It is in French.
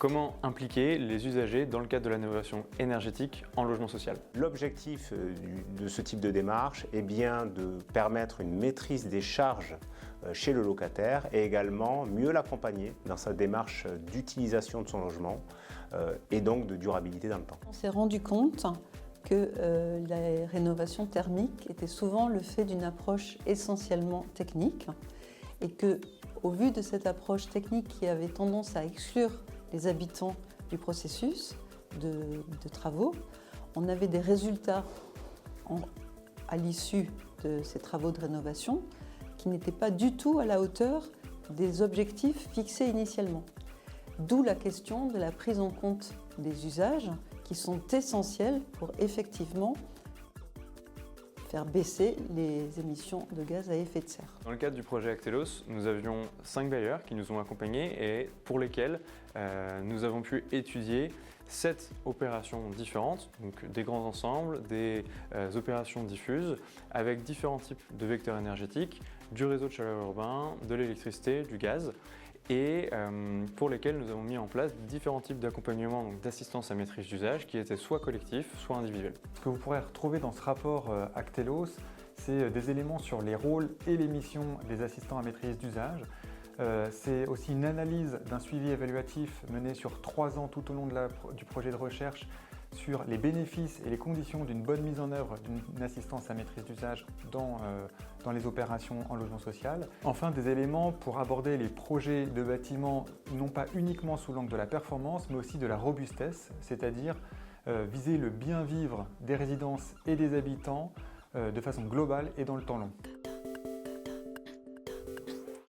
Comment impliquer les usagers dans le cadre de la rénovation énergétique en logement social? L'objectif de ce type de démarche est bien de permettre une maîtrise des charges chez le locataire et également mieux l'accompagner dans sa démarche d'utilisation de son logement et donc de durabilité dans le temps. On s'est rendu compte que la rénovation thermique était souvent le fait d'une approche essentiellement technique et que, au vu de cette approche technique qui avait tendance à exclure les habitants du processus de travaux, on avait des résultats à l'issue de ces travaux de rénovation qui n'étaient pas du tout à la hauteur des objectifs fixés initialement. D'où la question de la prise en compte des usages qui sont essentiels pour effectivement faire baisser les émissions de gaz à effet de serre. Dans le cadre du projet Actelos, nous avions 5 bailleurs qui nous ont accompagnés et pour lesquels nous avons pu étudier 7 opérations différentes, donc des grands ensembles, des opérations diffuses, avec différents types de vecteurs énergétiques, du réseau de chaleur urbain, de l'électricité, du gaz, et pour lesquels nous avons mis en place différents types d'accompagnement, donc d'assistance à maîtrise d'usage, qui étaient soit collectifs, soit individuels. Ce que vous pourrez retrouver dans ce rapport Actelos, c'est des éléments sur les rôles et les missions des assistants à maîtrise d'usage. C'est aussi une analyse d'un suivi évaluatif mené sur 3 ans tout au long du projet de recherche sur les bénéfices et les conditions d'une bonne mise en œuvre d'une assistance à maîtrise d'usage dans les opérations en logement social. Enfin, des éléments pour aborder les projets de bâtiments non pas uniquement sous l'angle de la performance, mais aussi de la robustesse, c'est-à-dire viser le bien vivre des résidences et des habitants de façon globale et dans le temps long.